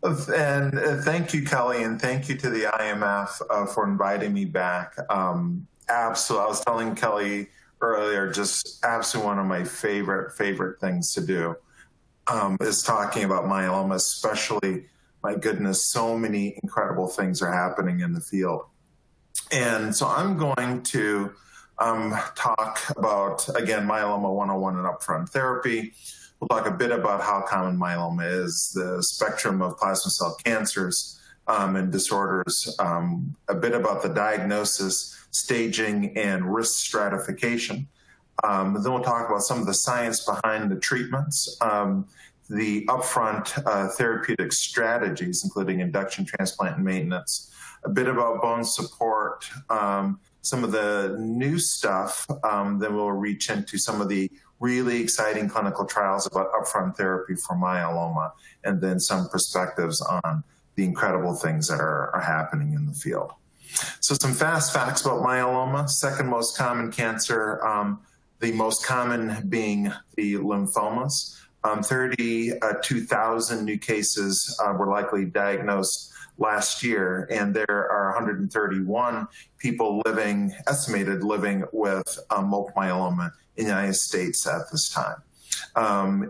And thank you, Kelly, and thank you to the IMF for inviting me back. Absolutely, I was telling Kelly earlier, just absolutely one of my favorite things to do is talking about myeloma, especially, my goodness, so many incredible things are happening in the field. And so I'm going to talk about, again, myeloma 101 and upfront therapy. We'll talk a bit about how common myeloma is, the spectrum of plasma cell cancers and disorders, a bit about the diagnosis, staging, and risk stratification. Then we'll talk about some of the science behind the treatments, the upfront therapeutic strategies, including induction, transplant, and maintenance, a bit about bone support, some of the new stuff. Then we'll reach into some of the really exciting clinical trials about upfront therapy for myeloma, and then some perspectives on the incredible things that are happening in the field. So some fast facts about myeloma: second most common cancer, the most common being the lymphomas. 32,000 new cases were likely diagnosed last year, and there are 131 people estimated living with multiple myeloma in the United States at this time.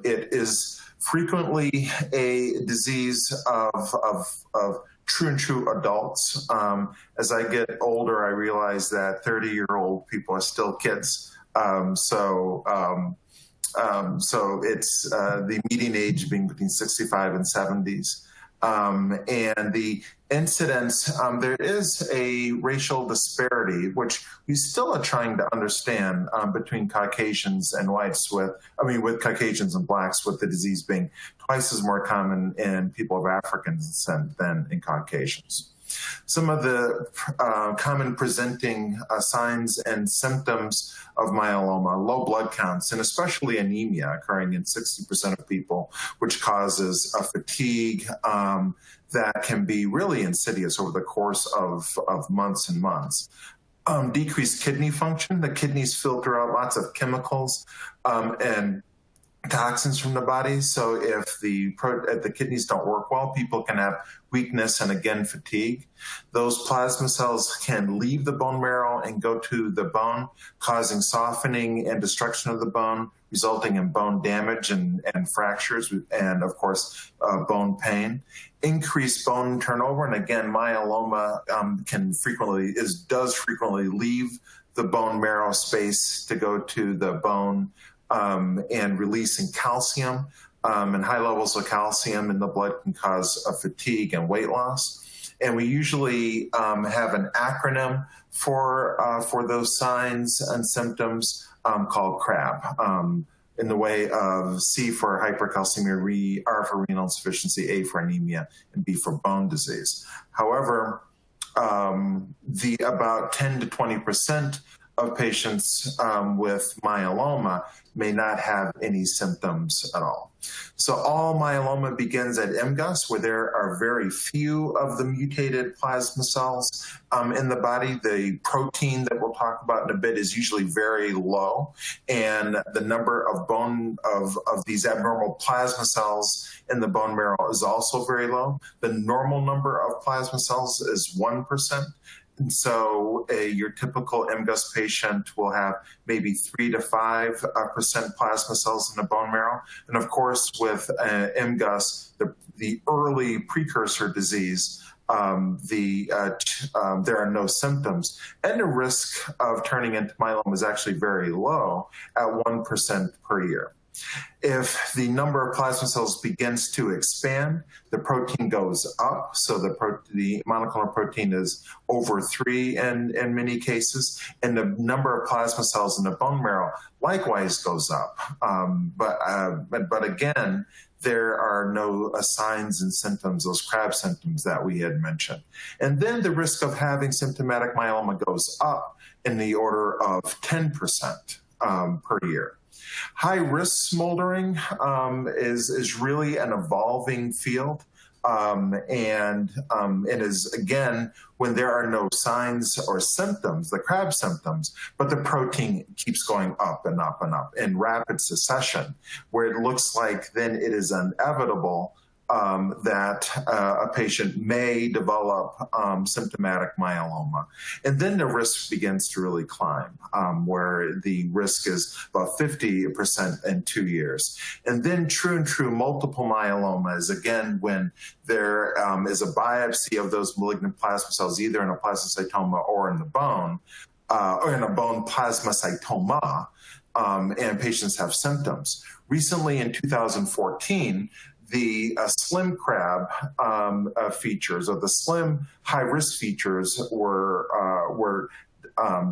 It is frequently a disease of true adults. As I get older, I realize that 30-year-old people are still kids. So it's the median age being between 65 and 70s. And the incidence, there is a racial disparity, which we still are trying to understand between Caucasians and whites with Caucasians and blacks, with the disease being twice as more common in people of African descent than in Caucasians. Some of the common presenting signs and symptoms of myeloma: low blood counts, and especially anemia occurring in 60% of people, which causes a fatigue that can be really insidious over the course of months and months. Decreased kidney function. The kidneys filter out lots of chemicals and toxins from the body. So if the kidneys don't work well, people can have weakness and, again, fatigue. Those plasma cells can leave the bone marrow and go to the bone, causing softening and destruction of the bone, resulting in bone damage and fractures and, of course, bone pain. Increased bone turnover, and again, myeloma does frequently leave the bone marrow space to go to the bone, and releasing calcium, and high levels of calcium in the blood can cause fatigue and weight loss. And we usually have an acronym for those signs and symptoms called CRAB, in the way of C for hypercalcemia, R for renal insufficiency, A for anemia, and B for bone disease. However, about 10 to 20% of patients with myeloma may not have any symptoms at all. So all myeloma begins at MGUS, where there are very few of the mutated plasma cells in the body. The protein that we'll talk about in a bit is usually very low, and the number of these abnormal plasma cells in the bone marrow is also very low. The normal number of plasma cells is 1%. And so your typical MGUS patient will have maybe 3 to 5% plasma cells in the bone marrow. And of course, with MGUS, the early precursor disease, there are no symptoms. And the risk of turning into myeloma is actually very low at 1% per year. If the number of plasma cells begins to expand, the protein goes up. So the monoclonal protein is over 3 in many cases, and the number of plasma cells in the bone marrow likewise goes up. But again, there are no signs and symptoms, those CRAB symptoms that we had mentioned. And then the risk of having symptomatic myeloma goes up in the order of 10% per year. High-risk smoldering is really an evolving field, and is, again, when there are no signs or symptoms, the CRAB symptoms, but the protein keeps going up and up and up in rapid succession, where it looks like then it is inevitable that a patient may develop symptomatic myeloma. And then the risk begins to really climb, where the risk is about 50% in 2 years. And then true multiple myeloma is, again, when there is a biopsy of those malignant plasma cells, either in a plasmacytoma or in the bone, or in a bone plasmacytoma, and patients have symptoms. Recently, in 2014, the slim crab features, or the slim high-risk features, were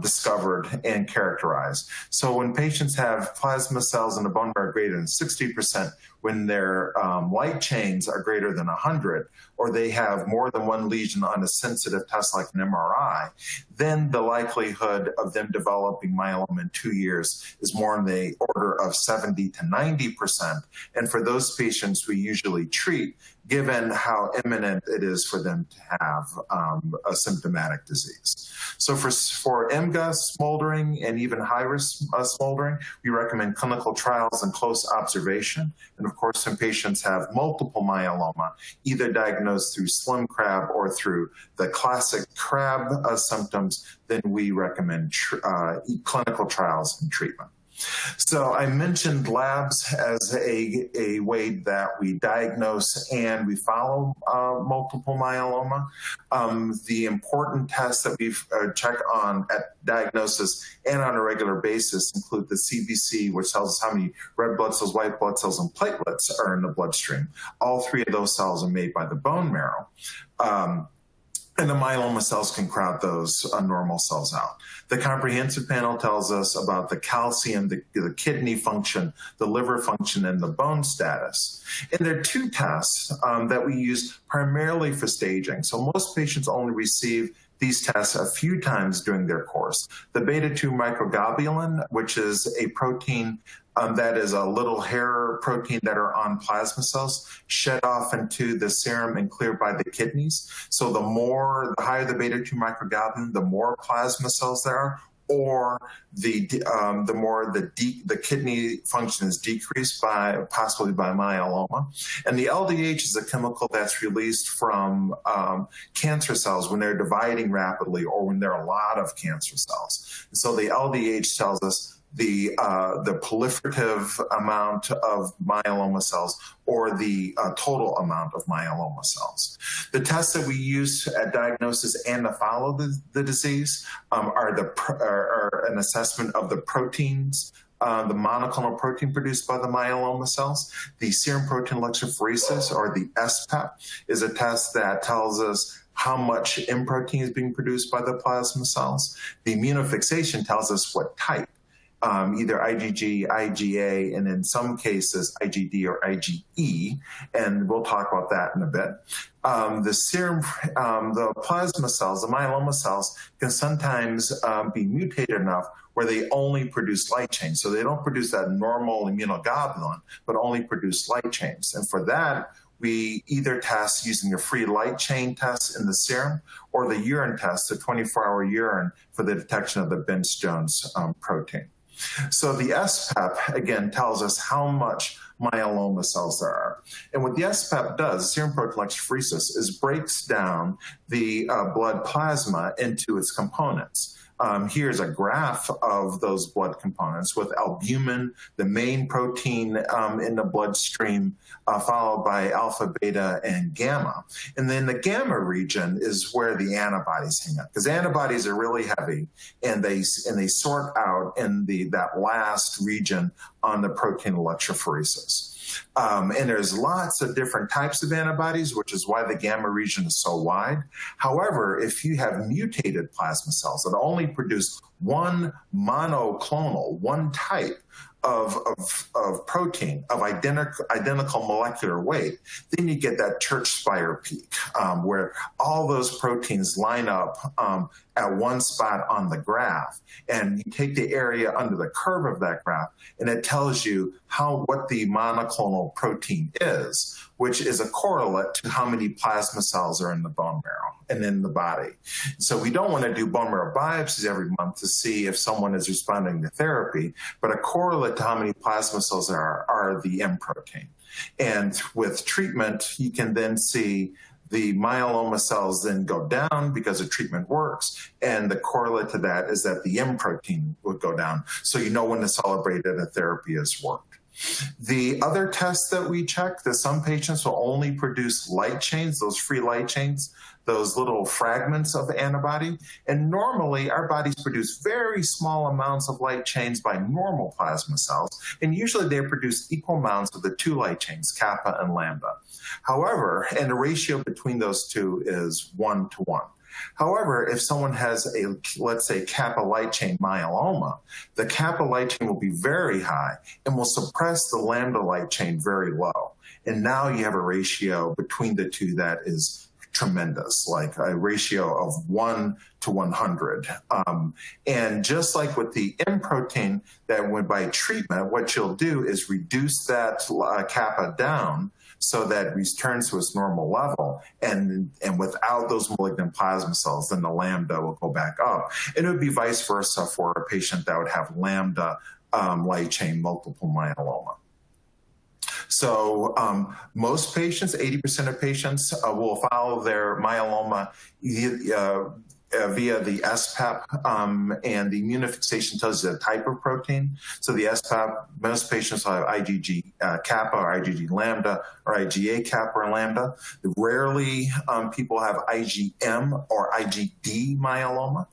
discovered and characterized. So when patients have plasma cells in the bone marrow greater than 60%, when their light chains are greater than 100, or they have more than one lesion on a sensitive test like an MRI, then the likelihood of them developing myeloma in 2 years is more in the order of 70 to 90%. And for those patients we usually treat, given how imminent it is for them to have a symptomatic disease. So for MGUS smoldering and even high-risk smoldering, we recommend clinical trials and close observation. And of course, when patients have multiple myeloma, either diagnosed through slim crab or through the classic crab symptoms, then we recommend clinical trials and treatment. So I mentioned labs as a way that we diagnose and we follow multiple myeloma. The important tests that we check on at diagnosis and on a regular basis include the CBC, which tells us how many red blood cells, white blood cells, and platelets are in the bloodstream. All three of those cells are made by the bone marrow. And the myeloma cells can crowd those normal cells out. The comprehensive panel tells us about the calcium, the kidney function, the liver function, and the bone status. And there are two tests that we use primarily for staging. So most patients only receive these tests a few times during their course. The beta-2 microglobulin, which is a protein that is a little hair protein that are on plasma cells, shed off into the serum and cleared by the kidneys. So the higher the beta-2 microglobulin, the more plasma cells there are, or the more the kidney function is decreased possibly by myeloma. And the LDH is a chemical that's released from cancer cells when they're dividing rapidly or when there are a lot of cancer cells. And so the LDH tells us the proliferative amount of myeloma cells or the total amount of myeloma cells. The tests that we use at diagnosis and to follow the disease are an assessment of the proteins, the monoclonal protein produced by the myeloma cells. The serum protein electrophoresis, or the SPEP, is a test that tells us how much M protein is being produced by the plasma cells. The immunofixation tells us what type. Either IgG, IgA, and in some cases IgD or IgE, and we'll talk about that in a bit. The serum, the plasma cells, the myeloma cells, can sometimes be mutated enough where they only produce light chains. So they don't produce that normal immunoglobulin, but only produce light chains. And for that, we either test using a free light chain test in the serum or the urine test, the 24-hour urine, for the detection of the Bence-Jones protein. So the SPEP, again, tells us how much myeloma cells there are. And what the SPEP does, serum protein electrophoresis, is breaks down the blood plasma into its components. Here's a graph of those blood components with albumin, the main protein in the bloodstream, followed by alpha, beta, and gamma. And then the gamma region is where the antibodies hang out, because antibodies are really heavy, and they sort out in that last region on the protein electrophoresis. And there's lots of different types of antibodies, which is why the gamma region is so wide. However, if you have mutated plasma cells that only produce one monoclonal, one type of protein of identical molecular weight, then you get that church spire peak, where all those proteins line up at one spot on the graph. And you take the area under the curve of that graph, and it tells you what the monoclonal protein is, which is a correlate to how many plasma cells are in the bone marrow. and in the body. So we don't want to do bone marrow biopsies every month to see if someone is responding to therapy, but a correlate to how many plasma cells there are the M protein. And with treatment, you can then see the myeloma cells then go down because the treatment works, and the correlate to that is that the M protein would go down. So you know when to celebrate that a therapy has worked. The other tests that we check, that some patients will only produce light chains, those free light chains, those little fragments of antibody. And normally our bodies produce very small amounts of light chains by normal plasma cells. And usually they produce equal amounts of the two light chains, kappa and lambda. However, and the ratio between those two is 1 to 1. However, if someone has a, let's say, kappa light chain myeloma, the kappa light chain will be very high and will suppress the lambda light chain very low. And now you have a ratio between the two that is tremendous, like a ratio of 1 to 100. And just like with the M protein, that when by treatment, what you'll do is reduce that kappa down so that it returns to its normal level, and without those malignant plasma cells, then the lambda will go back up. And it would be vice versa for a patient that would have lambda light chain multiple myeloma. So most patients, 80% of patients, will follow their myeloma via the SPEP, and the immunofixation tells you the type of protein. So the SPEP, most patients will have IgG kappa or IgG lambda or IgA kappa or lambda. Rarely people have IgM or IgD myeloma.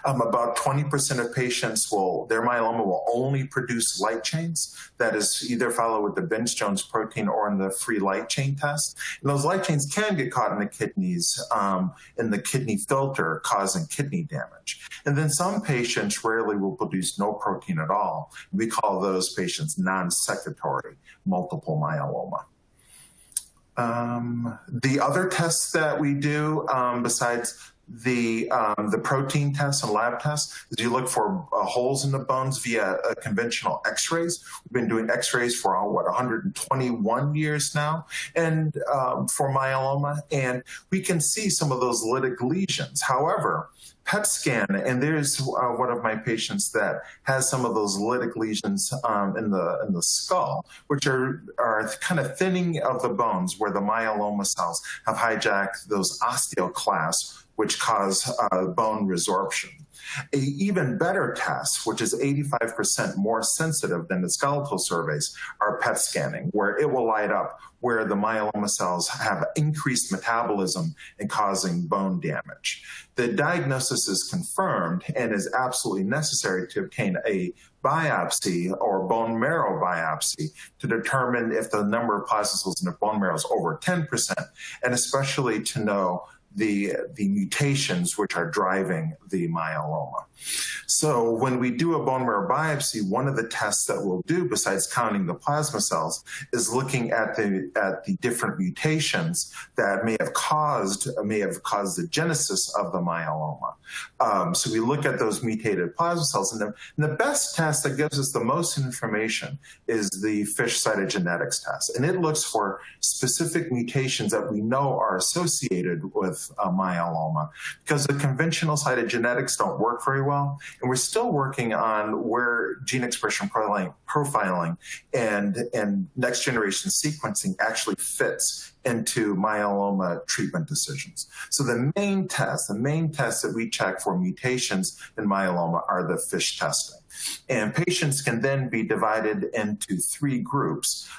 About 20% of patients their myeloma will only produce light chains. That is either followed with the Vince-Jones protein or in the free light chain test. And those light chains can get caught in the kidneys, in the kidney filter, causing kidney damage. And then some patients rarely will produce no protein at all. We call those patients non-secretory multiple myeloma. The other tests that we do, besides the protein tests and lab tests, is you look for holes in the bones via conventional x-rays. We've been doing x-rays for 121 years now, and for myeloma, and we can see some of those lytic lesions. However, PET scan, and there's one of my patients that has some of those lytic lesions in the skull, which are kind of thinning of the bones where the myeloma cells have hijacked those osteoclasts, which cause bone resorption. An even better test, which is 85% more sensitive than the skeletal surveys, are PET scanning, where it will light up where the myeloma cells have increased metabolism and causing bone damage. The diagnosis is confirmed and is absolutely necessary to obtain a biopsy or bone marrow biopsy to determine if the number of plasma cells in the bone marrow is over 10%, and especially to know the mutations which are driving the myeloma. So when we do a bone marrow biopsy, one of the tests that we'll do, besides counting the plasma cells, is looking at the different mutations that may have caused the genesis of the myeloma. So we look at those mutated plasma cells, and the best test that gives us the most information is the FISH cytogenetics test, and it looks for specific mutations that we know are associated with myeloma, because the conventional cytogenetics don't work very well, and we're still working on where gene expression profiling and next generation sequencing actually fits into myeloma treatment decisions. So the main tests that we check for mutations in myeloma are the FISH testing. And patients can then be divided into two groups.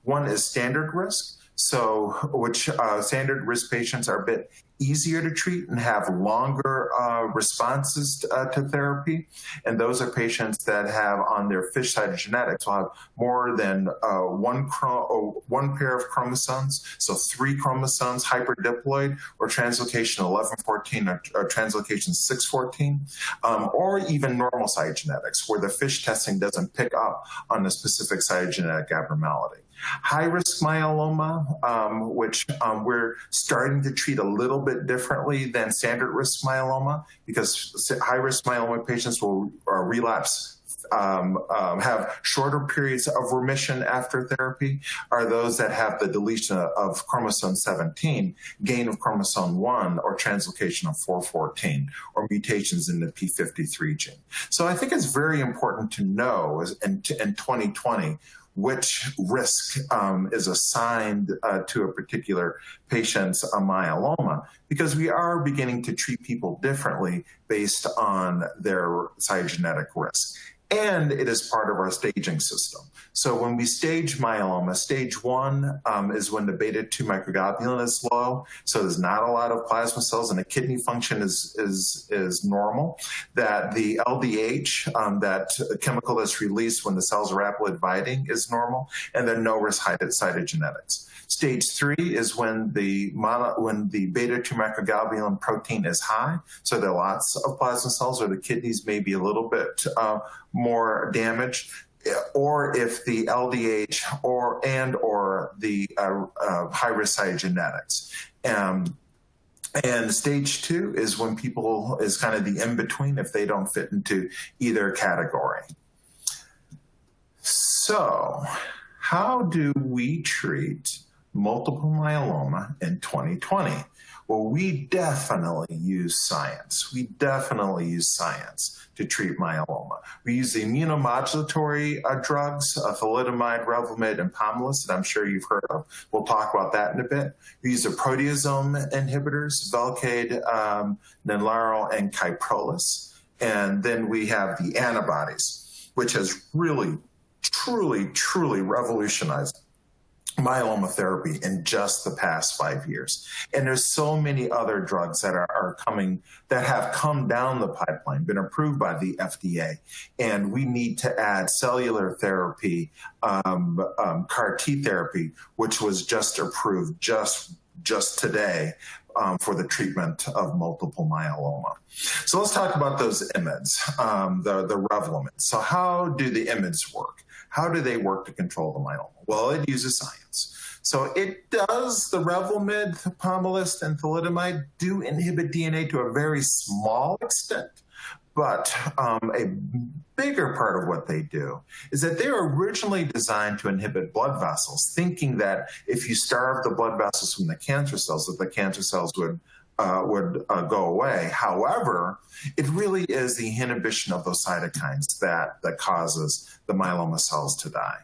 One is standard risk, which standard risk patients are a bit easier to treat and have longer responses to therapy. And those are patients that have on their FISH cytogenetics will have more than one pair of chromosomes, so 3 chromosomes, hyperdiploid, or translocation 1114 or translocation 614, or even normal cytogenetics, where the FISH testing doesn't pick up on a specific cytogenetic abnormality. High-risk myeloma, which we're starting to treat a little bit differently than standard risk myeloma, because high-risk myeloma patients will relapse have shorter periods of remission after therapy are those that have the deletion of chromosome 17, gain of chromosome 1, or translocation of 414, or mutations in the p53 gene. So I think it's very important to know in 2020 which risk is assigned to a particular patient's myeloma, because we are beginning to treat people differently based on their cytogenetic risk. And it is part of our staging system. So when we stage myeloma, stage 1 is when the beta-2 microglobulin is low, so there's not a lot of plasma cells, and the kidney function is normal. That the LDH, that chemical that's released when the cells are rapidly dividing, is normal, and then no risk cytogenetics. Stage 3 is when the beta-2 microglobulin protein is high, so there are lots of plasma cells, or the kidneys may be a little bit more damaged, or if the LDH or the high-risk cytogenetics. And stage 2 is when people is kind of the in-between if they don't fit into either category. So how do we treat multiple myeloma in 2020? Well, we definitely use science. We definitely use science to treat myeloma. We use the immunomodulatory drugs, thalidomide, Revlimid, and Pomalyst, that I'm sure you've heard of. We'll talk about that in a bit. We use the proteasome inhibitors, Velcade, Nenlaro, and Kyprolis. And then we have the antibodies, which has really, truly revolutionized myeloma therapy in just the past 5 years. And there's so many other drugs that are coming, that have come down the pipeline, been approved by the FDA. And we need to add cellular therapy, CAR T therapy, which was just approved just today for the treatment of multiple myeloma. So let's talk about those IMiDs, the Revlimid. So how do the IMiDs work? How do they work to control the myeloma? Well, it uses science. So it does, the Revlimid, the Pomalyst, and thalidomide do inhibit DNA to a very small extent, but a bigger part of what they do is that they were originally designed to inhibit blood vessels, thinking that if you starve the blood vessels from the cancer cells, that the cancer cells would go away. However, it really is the inhibition of those cytokines that causes the myeloma cells to die.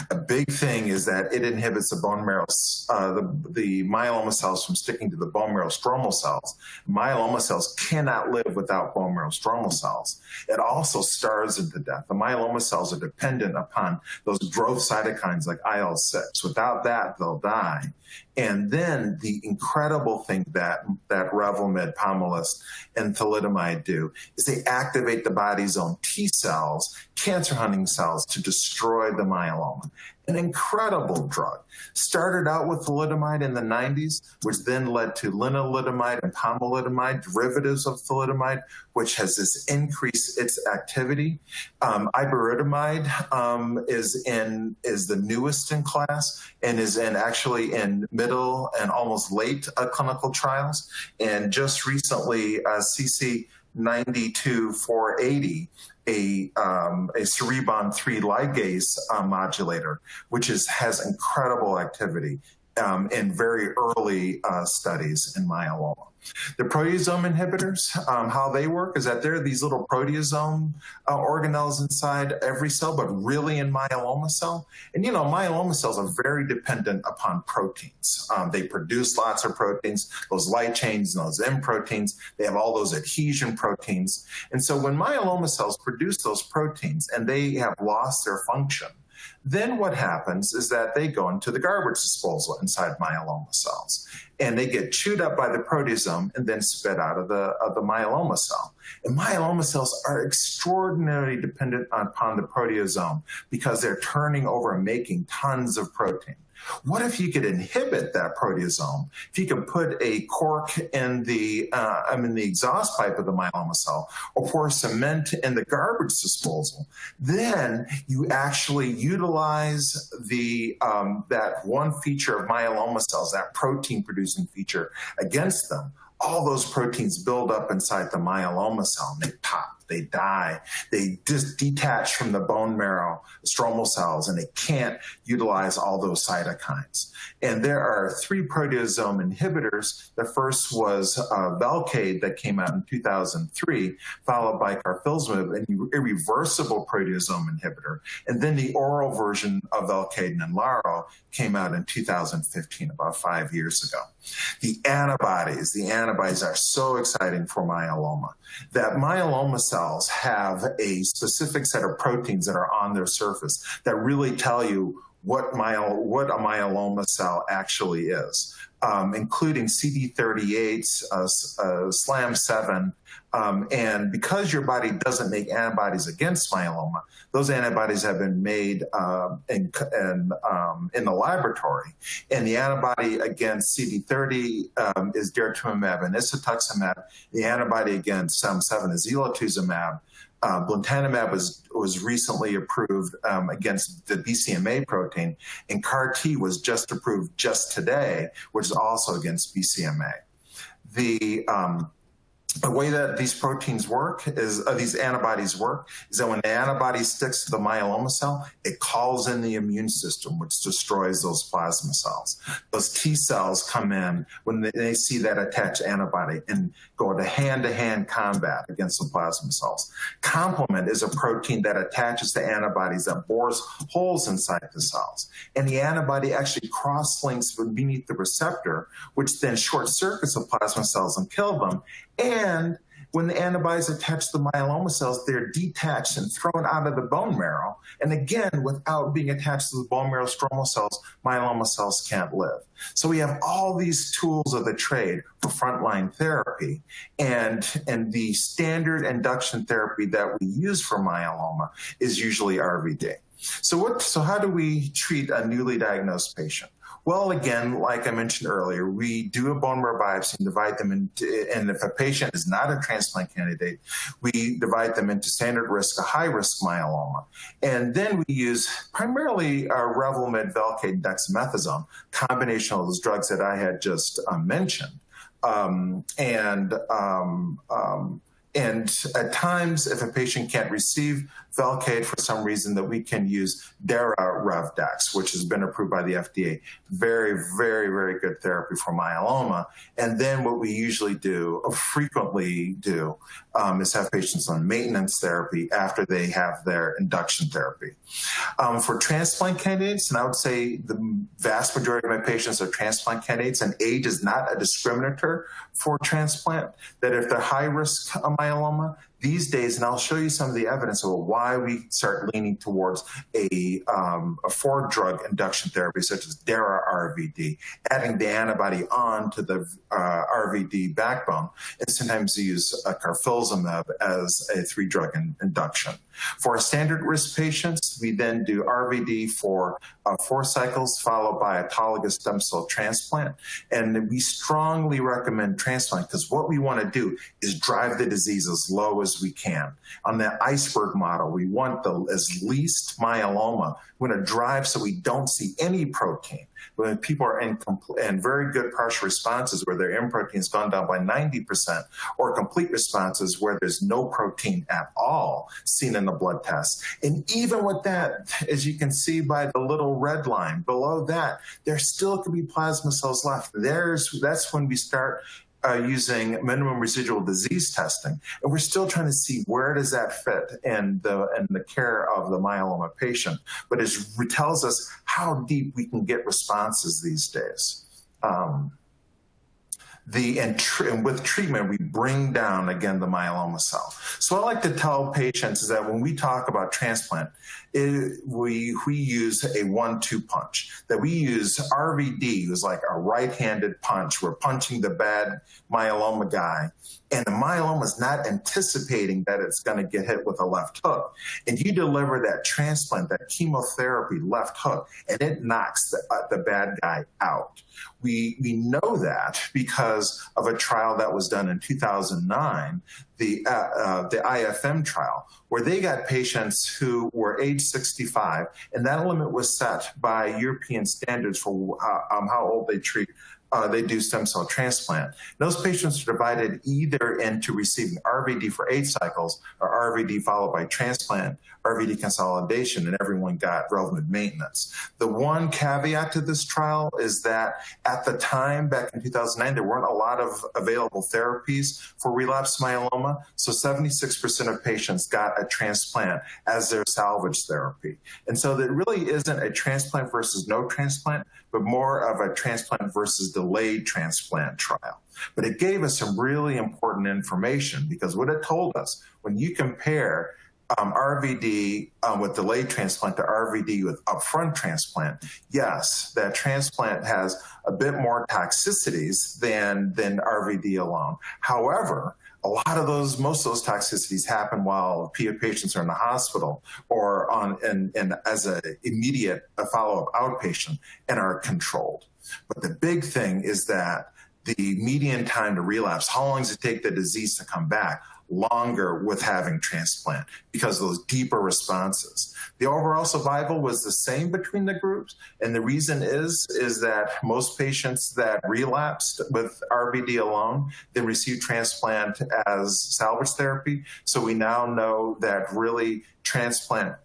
A big thing is that it inhibits the bone marrow, the myeloma cells from sticking to the bone marrow stromal cells. Myeloma cells cannot live without bone marrow stromal cells. It also starves them to death. The myeloma cells are dependent upon those growth cytokines like IL-6. Without that, they'll die. And then the incredible thing that Revlimid, Pomalyst, and thalidomide do is they activate the body's own T cells, cancer-hunting cells, to destroy the myeloma. An incredible drug. Started out with thalidomide in the 90s, which then led to lenalidomide and pomalidomide, derivatives of thalidomide, which has this increased its activity. Iberdomide is the newest in class and is actually in middle and almost late clinical trials. And just recently, CC92480, a cerebon-3 ligase modulator, which has incredible activity in very early studies in myeloma. The proteasome inhibitors, how they work is that there are these little proteasome organelles inside every cell, but really in myeloma cell. And, myeloma cells are very dependent upon proteins. They produce lots of proteins, those light chains and those M proteins. They have all those adhesion proteins. And so when myeloma cells produce those proteins and they have lost their function, then what happens is that they go into the garbage disposal inside myeloma cells, and they get chewed up by the proteasome and then spit out of the myeloma cell. And myeloma cells are extraordinarily dependent upon the proteasome because they're turning over and making tons of protein. What if you could inhibit that proteasome? If you could put a cork in the exhaust pipe of the myeloma cell, or pour cement in the garbage disposal, then you actually utilize that one feature of myeloma cells, that protein-producing feature, against them. All those proteins build up inside the myeloma cell and they pop. They die. They just detach from the bone marrow stromal cells, and they can't utilize all those cytokines. And there are 3 proteasome inhibitors. The first was Velcade that came out in 2003, followed by carfilzomib, an irreversible proteasome inhibitor. And then the oral version of Velcade and Laro came out in 2015, about 5 years ago. The antibodies are so exciting for myeloma, that myeloma cells have a specific set of proteins that are on their surface that really tell you what a myeloma cell actually is, including CD38, SLAM7, and because your body doesn't make antibodies against myeloma, those antibodies have been made in the laboratory. And the antibody against CD30 is daratumumab and isatuximab. The antibody against SLAM7 is elotuzumab. Blintanumab was recently approved against the BCMA protein, and CAR-T was just approved just today, which is also against BCMA. The way that these proteins work is, these antibodies work, is that when the antibody sticks to the myeloma cell, it calls in the immune system, which destroys those plasma cells. Those T cells come in when they see that attached antibody and go into hand-to-hand combat against the plasma cells. Complement is a protein that attaches to antibodies that bores holes inside the cells. And the antibody actually cross-links beneath the receptor, which then short-circuits the plasma cells and kill them. And when the antibodies attach to the myeloma cells, they're detached and thrown out of the bone marrow. And again, without being attached to the bone marrow stromal cells, myeloma cells can't live. So we have all these tools of the trade for frontline therapy. And the standard induction therapy that we use for myeloma is usually RVD. So how do we treat a newly diagnosed patient? Well, again, like I mentioned earlier, we do a bone marrow biopsy and divide them into, and if a patient is not a transplant candidate, we divide them into standard risk, a high risk myeloma. And then we use primarily Revlimid, Velcade, dexamethasone, combination of those drugs that I had just mentioned. And at times, if a patient can't receive Velcade for some reason, that we can use Dara Revdex, which has been approved by the FDA. Very, very, very good therapy for myeloma. And then what we usually do, or frequently do, is have patients on maintenance therapy after they have their induction therapy. For transplant candidates, and I would say the vast majority of my patients are transplant candidates, and age is not a discriminator for transplant, that if they're high risk myeloma, these days, and I'll show you some of the evidence of why we start leaning towards a 4-drug induction therapy, such as Dara RVD, adding the antibody on to the RVD backbone, and sometimes use carfilzomib as a 3-drug induction. For our standard risk patients, we then do RVD for 4 cycles, followed by autologous stem cell transplant. And we strongly recommend transplant because what we want to do is drive the disease as low as we can. On the Iceberg model, we want as least myeloma. We want to drive so we don't see any protein. When people are in very good partial responses where their M protein has gone down by 90%, or complete responses where there's no protein at all seen in the blood test. And even with that, as you can see by the little red line below that, there still could be plasma cells left. That's when we start using minimum residual disease testing, and we're still trying to see where does that fit in the care of the myeloma patient. But it tells us how deep we can get responses these days. And with treatment, we bring down, again, the myeloma cell. So I like to tell patients is that when we talk about transplant, we use a 1-2 punch. That we use RVD as like a right-handed punch. We're punching the bad myeloma guy, and the myeloma is not anticipating that it's going to get hit with a left hook. And you deliver that transplant, that chemotherapy left hook, and it knocks the bad guy out. We know that because of a trial that was done in 2009, the IFM trial, where they got patients who were age 65, and that limit was set by European standards for how old they treat they do stem cell transplant. Those patients are divided either into receiving RVD for 8 cycles or RVD followed by transplant, RVD consolidation, and everyone got Revlimid maintenance. The one caveat to this trial is that at the time, back in 2009, there weren't a lot of available therapies for relapsed myeloma, so 76% of patients got a transplant as their salvage therapy. And so there really isn't a transplant versus no transplant, but more of a transplant versus delayed transplant trial. But it gave us some really important information, because what it told us, when you compare RVD with delayed transplant to RVD with upfront transplant, yes, that transplant has a bit more toxicities than RVD alone. However, a lot of those, most of those toxicities happen while patients are in the hospital or as an immediate follow-up outpatient and are controlled. But the big thing is that the median time to relapse, how long does it take the disease to come back? Longer with having transplant because of those deeper responses. The overall survival was the same between the groups, and the reason is that most patients that relapsed with RVD alone then received transplant as salvage therapy. So we now know that really transplant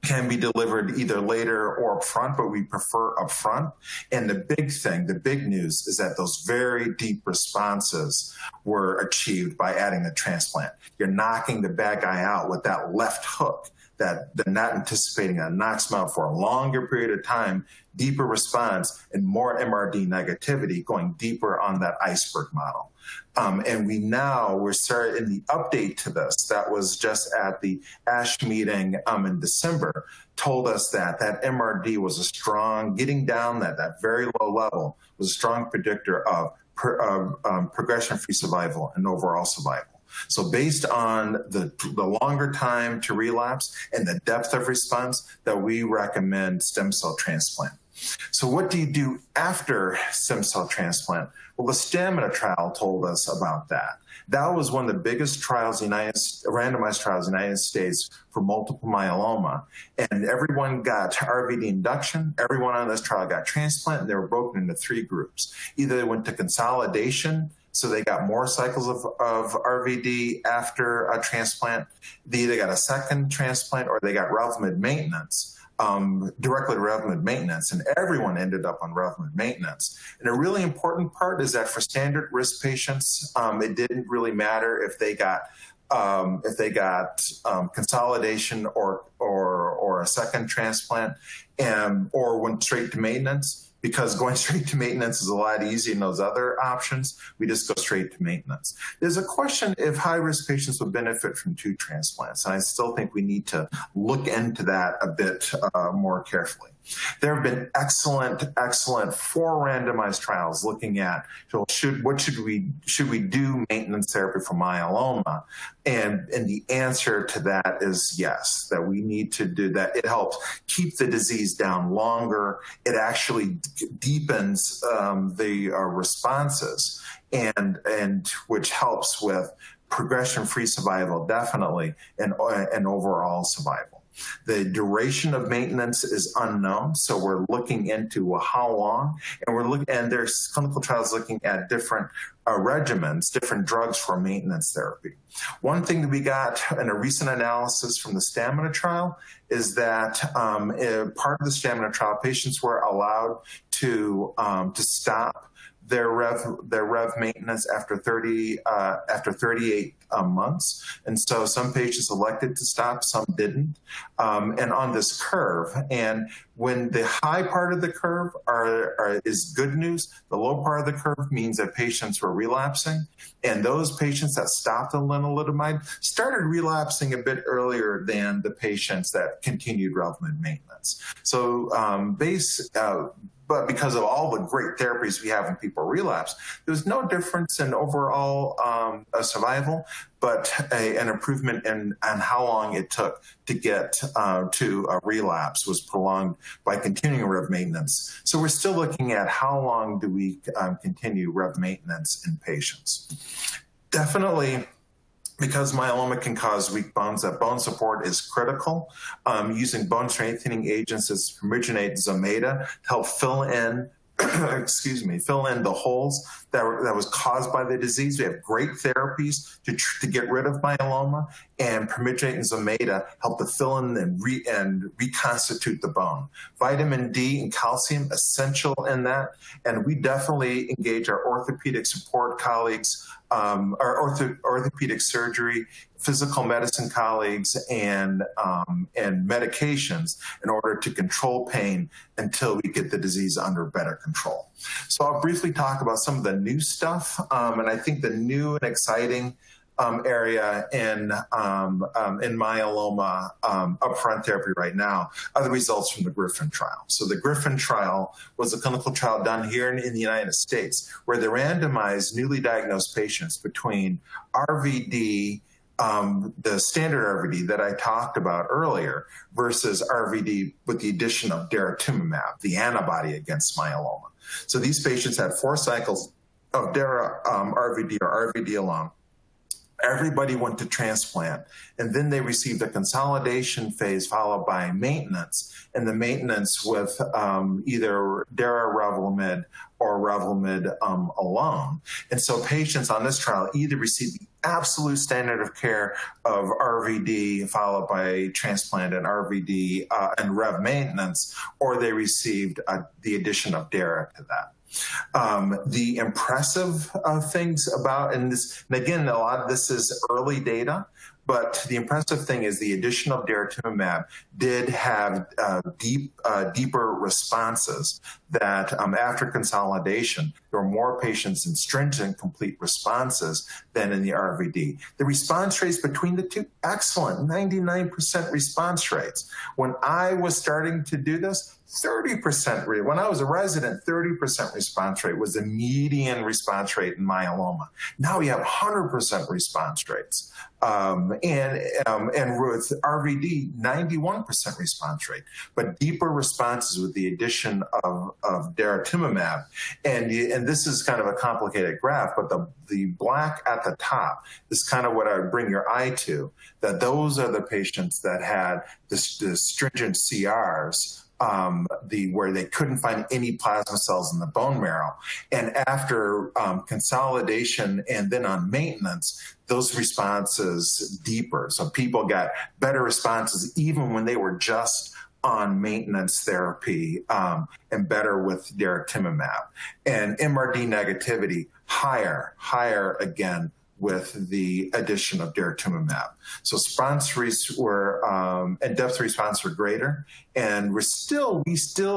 can be delivered either later or upfront, but we prefer upfront. And the big thing, the big news, is that those very deep responses were achieved by adding the transplant. You're knocking the bad guy out with that left hook that they're not anticipating, that knocks them out for a longer period of time, deeper response, and more MRD negativity, going deeper on that Iceberg model. And we're starting in the update to this that was just at the ASH meeting in December, told us that MRD was a strong, getting down that very low level was a strong predictor of progression-free survival and overall survival. So based on the longer time to relapse and the depth of response, that we recommend stem cell transplant. So what do you do after stem cell transplant? Well, the Stamina trial told us about that. That was one of the biggest trials, randomized trials in the United States for multiple myeloma. And everyone got RVD induction. Everyone on this trial got transplant, and they were broken into 3 groups. Either they went to consolidation, so they got more cycles of RVD after a transplant. They either got a second transplant or they got Revlimid maintenance, directly to Revlimid maintenance, and everyone ended up on Revlimid maintenance. And a really important part is that for standard risk patients, it didn't really matter if they got consolidation or a second transplant, or went straight to maintenance. Because going straight to maintenance is a lot easier than those other options, we just go straight to maintenance. There's a question if high-risk patients would benefit from 2 transplants, and I still think we need to look into that a bit more carefully. There have been excellent 4 randomized trials looking at should we do maintenance therapy for myeloma, and the answer to that is yes, that we need to do that. It helps keep the disease down longer. It actually deepens the responses, and which helps with progression-free survival, definitely, and overall survival. The duration of maintenance is unknown, so we're looking into how long, and there's clinical trials looking at different regimens, different drugs for maintenance therapy. One thing that we got in a recent analysis from the Stamina trial is that part of the Stamina trial, patients were allowed to stop their Rev maintenance after 38 months. And so some patients elected to stop, some didn't. And on this curve, and when the high part of the curve is good news, the low part of the curve means that patients were relapsing. And those patients that stopped on lenalidomide started relapsing a bit earlier than the patients that continued Revlimid maintenance. So but because of all the great therapies we have when people relapse, there's no difference in overall survival, but an improvement in how long it took to get to a relapse was prolonged by continuing Rev maintenance. So we're still looking at how long do we continue Rev maintenance in patients. Definitely, because myeloma can cause weak bones, that bone support is critical. Using bone strengthening agents as Promigenate, Zometa, to help fill in excuse me, fill in the holes that was caused by the disease. We have great therapies to get rid of myeloma, and permitrate and Zometa help to fill in and reconstitute the bone. Vitamin D and calcium, essential in that, and we definitely engage our orthopedic support colleagues, our orthopedic surgery, physical medicine colleagues, and medications in order to control pain until we get the disease under better control. So I'll briefly talk about some of the new stuff, and I think the new and exciting area in myeloma upfront therapy right now are the results from the GRIFFIN trial. So the GRIFFIN trial was a clinical trial done here in the United States where they randomized newly diagnosed patients between RVD, the standard RVD that I talked about earlier, versus RVD with the addition of daratumumab, the antibody against myeloma. So these patients had 4 cycles of Dara RVD or RVD alone. Everybody went to transplant, and then they received a consolidation phase followed by maintenance, and the maintenance with either Dara Revlimid or Revlimid alone. And so patients on this trial either received the absolute standard of care of RVD followed by transplant and RVD and Rev maintenance, or they received the addition of Dara to that. The impressive things about, and again, a lot of this is early data, but the impressive thing is the addition of daratumumab did have deeper responses that after consolidation, there were more patients in stringent complete responses than in the RVD. The response rates between the two, excellent, 99% response rates. When I was starting to do this, 30% rate. When I was a resident, 30% response rate was the median response rate in myeloma. Now we have 100% response rates. And with RVD, 91% response rate, but deeper responses with the addition of daratumumab. And this is kind of a complicated graph, but the black at the top is kind of what I would bring your eye to, that those are the patients that had the stringent CRs, where they couldn't find any plasma cells in the bone marrow. And after consolidation and then on maintenance, those responses deeper. So people got better responses even when they were just on maintenance therapy and better with daratumumab. And MRD negativity higher again with the addition of daratumumab. So response rates were, and depth of response were greater, and we still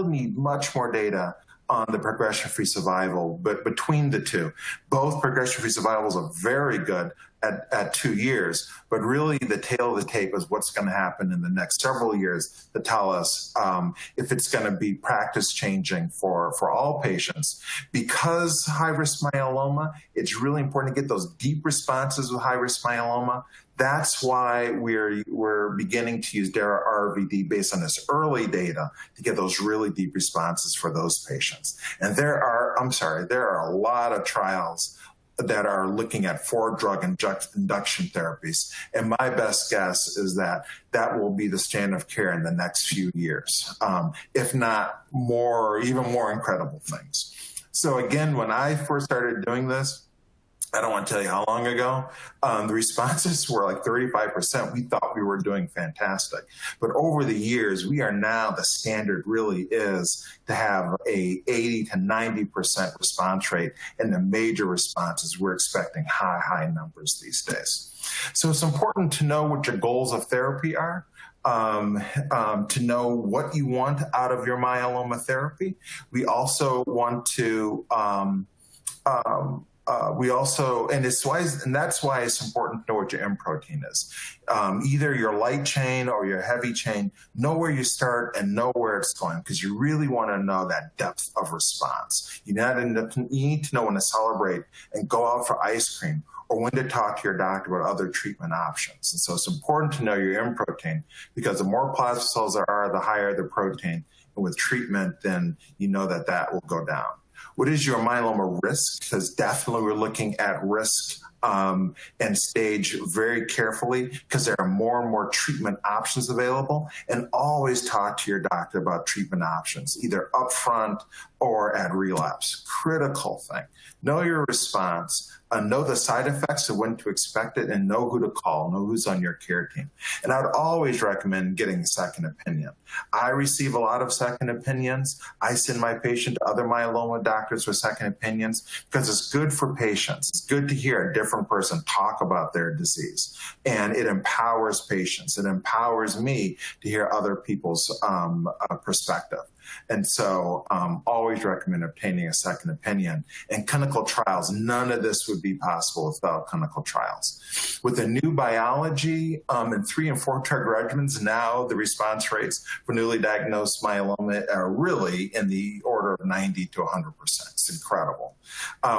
need much more data on the progression-free survival, but between the two. Both progression-free survivals are very good at 2 years, but really the tail of the tape is what's going to happen in the next several years to tell us if it's going to be practice changing for all patients. Because high-risk myeloma, it's really important to get those deep responses with high-risk myeloma. That's why we're beginning to use Dara RVD based on this early data to get those really deep responses for those patients. And there are a lot of trials that are looking at 4-drug induction therapies. And my best guess is that that will be the standard of care in the next few years, if not more, even more incredible things. So again, when I first started doing this, I don't want to tell you how long ago, the responses were like 35%. We thought we were doing fantastic. But over the years, we are now, the standard really is to have a 80 to 90% response rate. And the major responses, we're expecting high numbers these days. So it's important to know what your goals of therapy are. To know what you want out of your myeloma therapy. We also want to and that's why it's important to know what your M protein is. Either your light chain or your heavy chain, know where you start and know where it's going, because you really want to know that depth of response. You need to know when to celebrate and go out for ice cream, or when to talk to your doctor about other treatment options. And so it's important to know your M protein, because the more plasma cells there are, the higher the protein. And with treatment, then you know that will go down. What is your myeloma risk? Because definitely we're looking at risk and stage very carefully, because there are more and more treatment options available. And always talk to your doctor about treatment options, either upfront or at relapse. Critical thing. Know your response, know the side effects of when to expect it, and know who to call, know who's on your care team. And I would always recommend getting a second opinion. I receive a lot of second opinions. I send my patient to other myeloma doctors with second opinions because it's good for patients. It's good to hear a different person talk about their disease. And it empowers patients. It empowers me to hear other people's perspective. And so always recommend obtaining a second opinion. And clinical trials, none of this would be possible without clinical trials. With the new biology and 3 and 4 drug regimens, now the response rates for newly diagnosed myeloma are really in the order of 90 to 100%. It's incredible.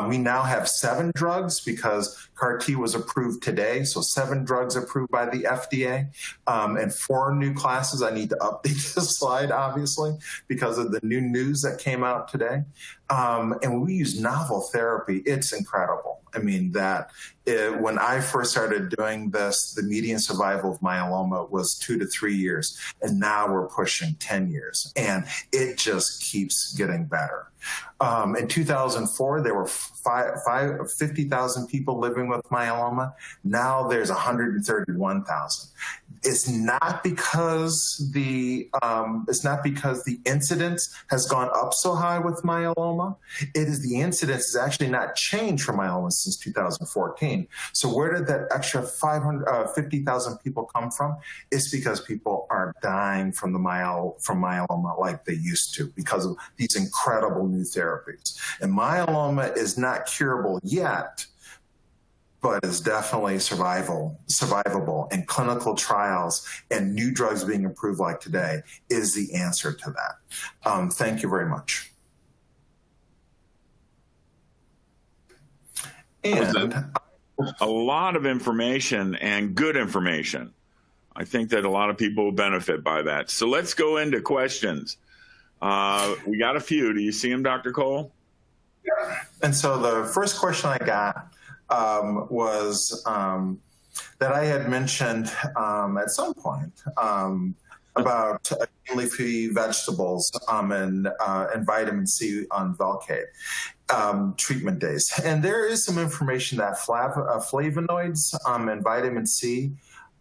We now have 7 drugs because CAR-T was approved today, so 7 drugs approved by the FDA, and 4 new classes. I need to update this slide, obviously, because of the new news that came out today. And we use novel therapy. It's incredible. I mean, when I first started doing this, the median survival of myeloma was 2 to 3 years, and now we're pushing 10 years, and it just keeps getting better. In 2004, there were 50,000 people living with myeloma. Now there's 131,000. It's not because the incidence has gone up so high with myeloma. It is the incidence has actually not changed for myeloma since 2014. So where did that extra 50,000 people come from? It's because people aren't dying from myeloma like they used to because of these incredible new therapies. And myeloma is not curable yet, but is definitely survivable, and clinical trials and new drugs being approved like today is the answer to that. Thank you very much. And a lot of information and good information. I think that a lot of people will benefit by that. So let's go into questions. We got a few. Do you see them, Dr. Cole? Yeah. And so the first question I got was that I had mentioned at some point about leafy vegetables and vitamin C on Velcade treatment days. And there is some information that flavonoids and vitamin C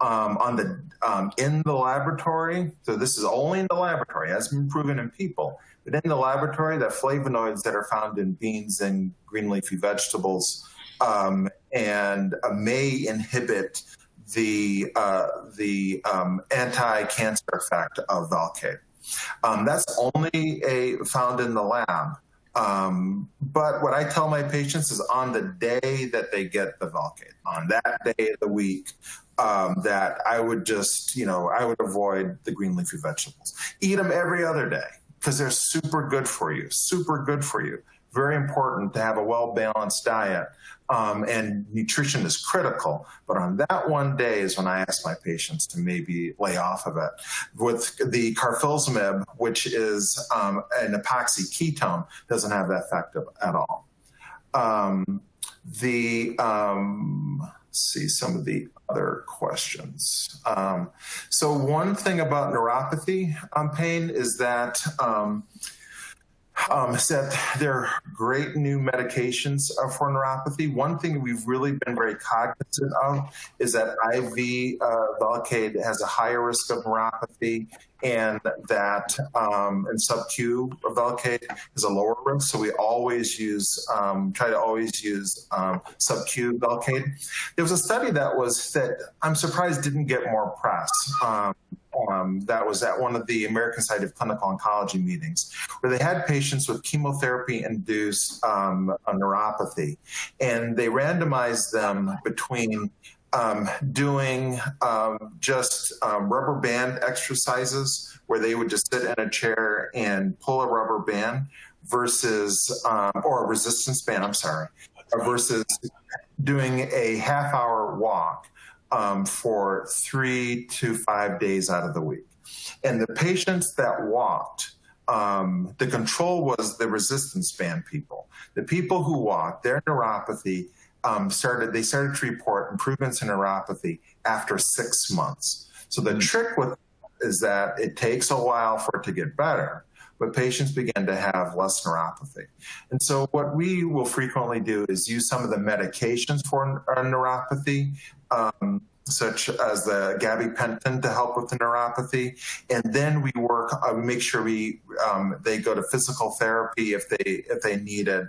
in the laboratory, so this is only in the laboratory, it hasn't been proven in people, but in the laboratory, that flavonoids that are found in beans and green leafy vegetables and may inhibit the anti-cancer effect of Velcade. That's only found in the lab. But what I tell my patients is on the day that they get the Velcade, on that day of the week, that I would just, I would avoid the green leafy vegetables. Eat them every other day because they're super good for you, super good for you. Very important to have a well-balanced diet, and nutrition is critical. But on that one day is when I ask my patients to maybe lay off of it. With the carfilzomib, which is an epoxy ketone, doesn't have that effect at all. Let's see some of the other questions. So one thing about neuropathy pain is that there are great new medications for neuropathy. One thing we've really been very cognizant of is that IV Velcade has a higher risk of neuropathy, and that and sub-Q Velcade is a lower risk. So we always try to always use sub-Q Velcade. There was a study that I'm surprised didn't get more press. That was at one of the American Society of Clinical Oncology meetings, where they had patients with chemotherapy-induced neuropathy, and they randomized them between doing just rubber band exercises, where they would just sit in a chair and pull a rubber band, versus, or a resistance band, versus doing a half-hour walk for 3 to 5 days out of the week. And the patients that walked, the control was the resistance band people. The people who walked, their neuropathy started to report improvements in neuropathy after 6 months. So the trick is that it takes a while for it to get better, but patients began to have less neuropathy. And so what we will frequently do is use some of the medications for neuropathy, such as the gabapentin to help with the neuropathy, and then we work, make sure they go to physical therapy if they need it,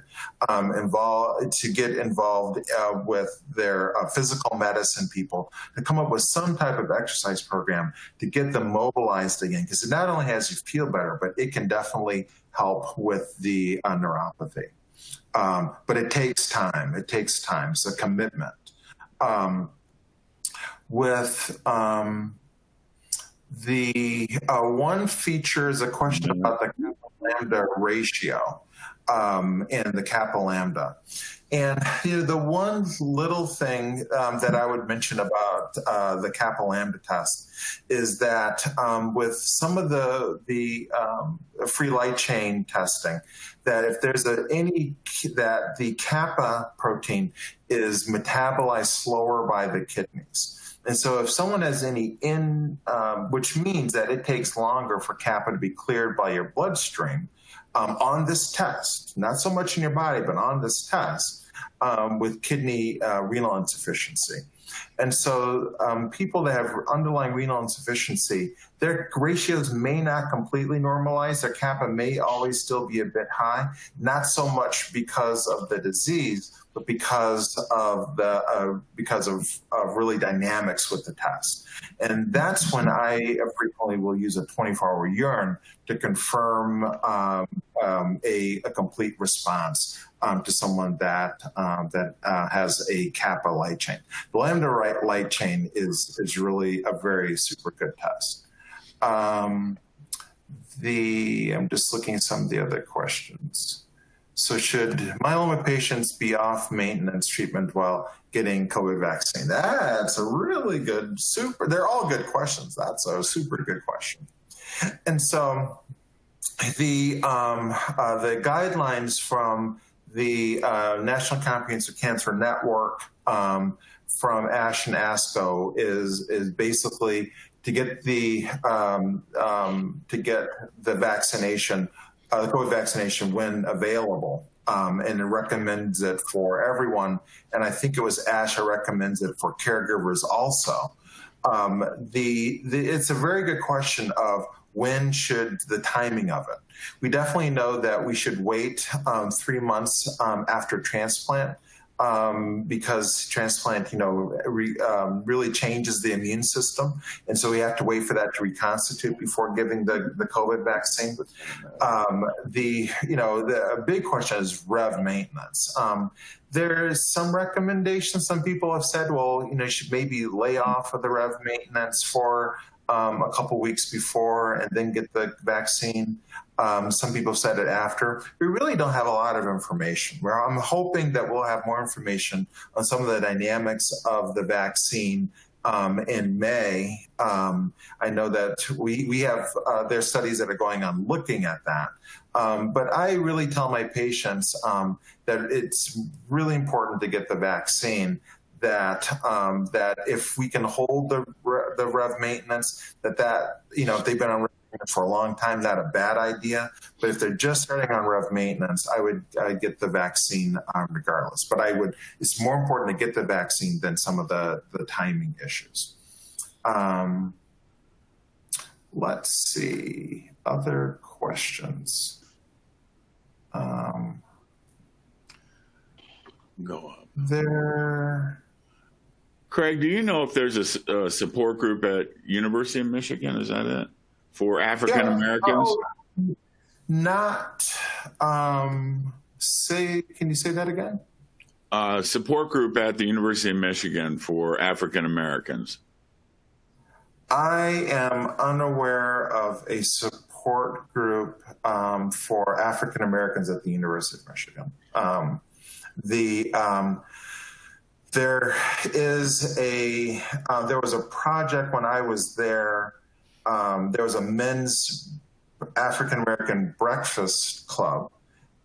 to get involved with their physical medicine people to come up with some type of exercise program to get them mobilized again, because it not only has you feel better, but it can definitely help with the neuropathy. But it takes time. It takes time. It's a commitment. With the one feature is a question about the kappa-lambda ratio and the kappa-lambda. And the one little thing that I would mention about the kappa-lambda test is that with some of the free light chain testing, that if there's that the kappa protein is metabolized slower by the kidneys. And so if someone has any which means that it takes longer for kappa to be cleared by your bloodstream on this test, not so much in your body, but on this test with kidney renal insufficiency. And so people that have underlying renal insufficiency, their ratios may not completely normalize. Their kappa may always still be a bit high, not so much because of the disease, but because of really dynamics with the test. And that's when I frequently will use a 24-hour urine to confirm a complete response to someone that has a kappa light chain. The lambda light chain is really a very super good test. I'm just looking at some of the other questions. So should myeloma patients be off maintenance treatment while getting COVID vaccine? That's a really good, they're all good questions. That's a super good question. And so the guidelines from the National Comprehensive Cancer Network from ASH and ASCO is basically to get the vaccination, the COVID vaccination when available, and it recommends it for everyone. And I think it was ASH that recommends it for caregivers also. It's a very good question of when should the timing of it. We definitely know that we should wait 3 months after transplant. Because transplant, really changes the immune system. And so we have to wait for that to reconstitute before giving the COVID vaccine. The big question is Rev maintenance. There's some recommendations. Some people have said, well, you should maybe lay off of the Rev maintenance for a couple weeks before and then get the vaccine. Some people said it after. We really don't have a lot of information. I'm hoping that we'll have more information on some of the dynamics of the vaccine in May. I know that we have there's studies that are going on looking at that. But I really tell my patients that it's really important to get the vaccine. That if we can hold the Rev maintenance, that if they've been on Rev maintenance for a long time, not a bad idea. But if they're just starting on Rev maintenance, I would get the vaccine regardless. But it's more important to get the vaccine than some of the timing issues. Let's see, other questions. Go up. Craig, do you know if there's a support group at University of Michigan? Is that it? For African Americans? Can you say that again? Support group at the University of Michigan for African Americans. I am unaware of a support group for African Americans at the University of Michigan. There was a project when I was there. There was a men's African American breakfast club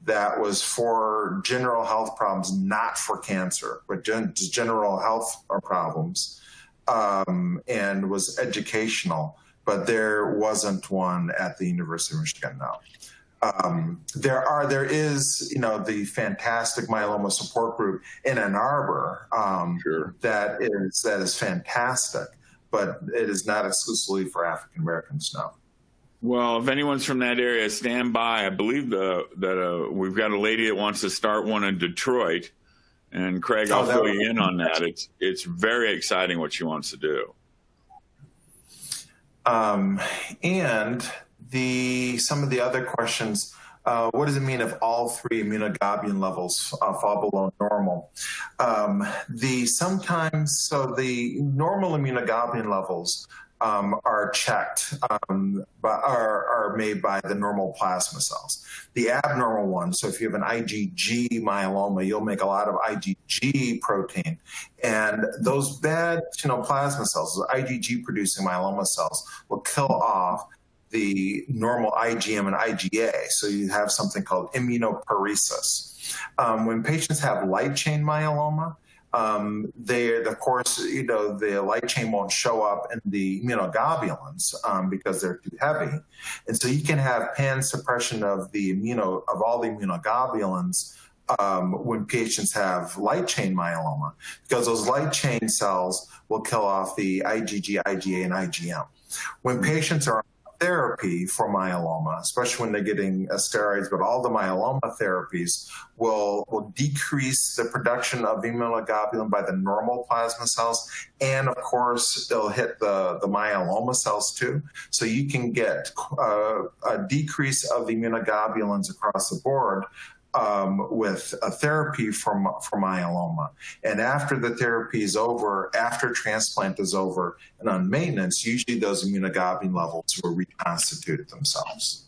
that was for general health problems, not for cancer, but just general health problems, and was educational. But there wasn't one at the University of Michigan, no. There is, the fantastic myeloma support group in Ann Arbor Sure. that is fantastic, but it is not exclusively for African Americans, no. Well, if anyone's from that area, stand by. I believe that we've got a lady that wants to start one in Detroit, and Craig, I'll fill you in on that. It's very exciting what she wants to do. And some of the other questions, what does it mean if all three immunoglobulin levels fall below normal? Sometimes the normal immunoglobulin levels are checked, but are made by the normal plasma cells. The abnormal ones, so if you have an IgG myeloma, you'll make a lot of IgG protein. And those bad plasma cells, those IgG-producing myeloma cells, will kill off the normal IgM and IgA. So you have something called immunoparesis. When patients have light chain myeloma, of course, the light chain won't show up in the immunoglobulins because they're too heavy. And so you can have pan-suppression of all the immunoglobulins when patients have light chain myeloma, because those light chain cells will kill off the IgG, IgA, and IgM. When patients are therapy for myeloma, especially when they're getting steroids, but all the myeloma therapies will decrease the production of immunoglobulin by the normal plasma cells, and of course it'll hit the myeloma cells too. So you can get a decrease of the immunoglobulins across the board with a therapy for myeloma. And after the therapy is over, after transplant is over, and on maintenance, usually those immunoglobulin levels will reconstitute themselves.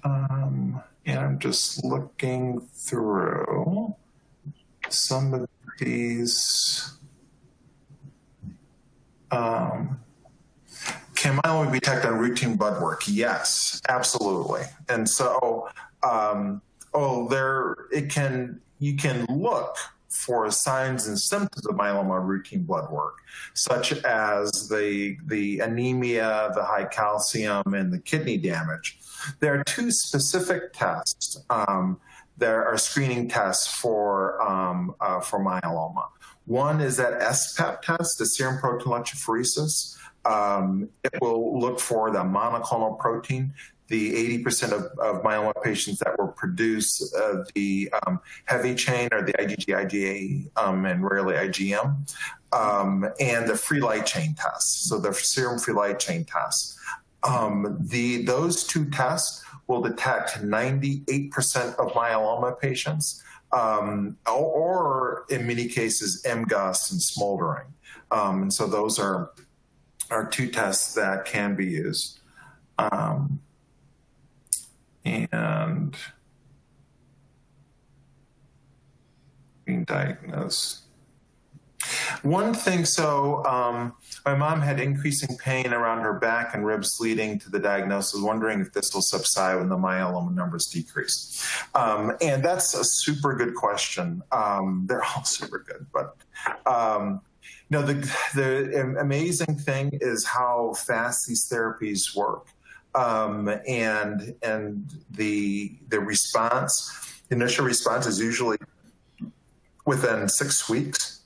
And I'm just looking through some of these. Can myeloma be detected on routine blood work? Yes, absolutely. And so, you can look for signs and symptoms of myeloma on routine blood work, such as the anemia, the high calcium, and the kidney damage. There are two specific tests. There are screening tests for myeloma. One is that SPEP test, the serum protein electrophoresis. It will look for the monoclonal protein, the 80% of myeloma patients that will produce the heavy chain or the IgG, IgA, and rarely IgM, and the free light chain test, so the serum free light chain test. Those two tests will detect 98% of myeloma patients, or in many cases, MGUS and smoldering. And so those are two tests that can be used. And being diagnosed. One thing, my mom had increasing pain around her back and ribs leading to the diagnosis, wondering if this will subside when the myeloma numbers decrease. And that's a super good question. They're all super good, but the amazing thing is how fast these therapies work. And the response, initial response is usually within 6 weeks.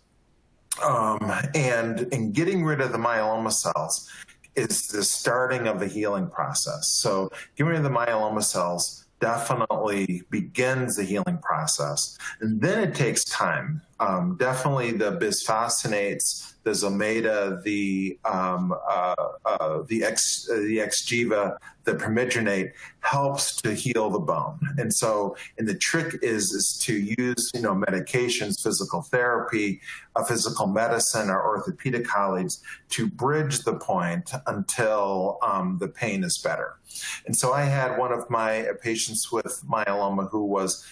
And in getting rid of the myeloma cells is the starting of the healing process. So getting rid of the myeloma cells definitely begins the healing process. And then it takes time. Definitely the bisphosphonates, the Zometa, the Xgeva, the permethrinate helps to heal the bone. And the trick is to use, medications, physical therapy, physical medicine, or orthopedic colleagues to bridge the point until the pain is better. And so I had one of my patients with myeloma who was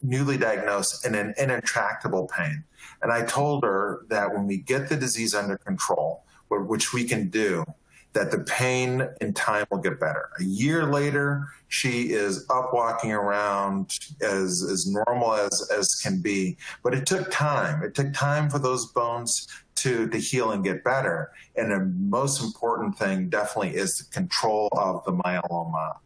newly diagnosed in an intractable pain. And I told her that when we get the disease under control, which we can do, that the pain in time will get better. A year later, she is up walking around as normal as can be. But it took time. It took time for those bones to heal and get better. And the most important thing definitely is the control of the myeloma,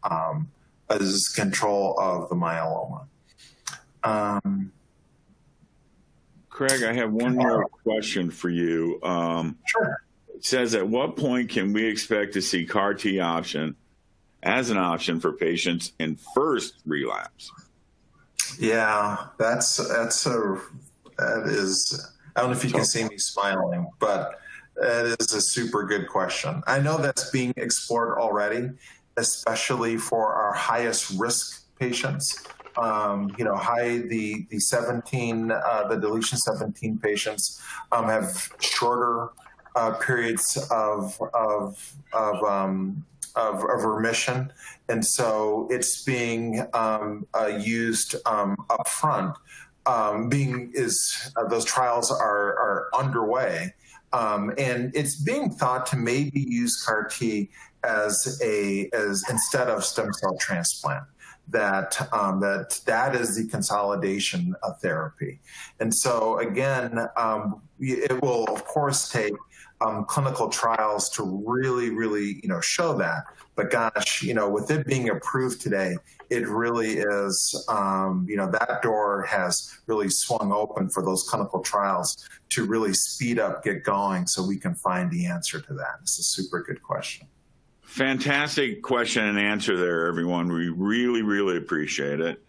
Craig, I have one more question for you. Sure. It says, at what point can we expect to see CAR T option as an option for patients in first relapse? Yeah, that is, I don't know if you can see me smiling, but that is a super good question. I know that's being explored already, especially for our highest risk patients. The deletion 17 patients have shorter periods of remission, and so it's being used upfront. Those trials are underway, and it's being thought to maybe use CAR T as instead of stem cell transplant. That is the consolidation of therapy, and so again, it will of course take clinical trials to really show that. But gosh, with it being approved today, it really is, that door has really swung open for those clinical trials to really speed up, get going, so we can find the answer to that. It's a super good question. Fantastic question and answer there, everyone. We really appreciate it.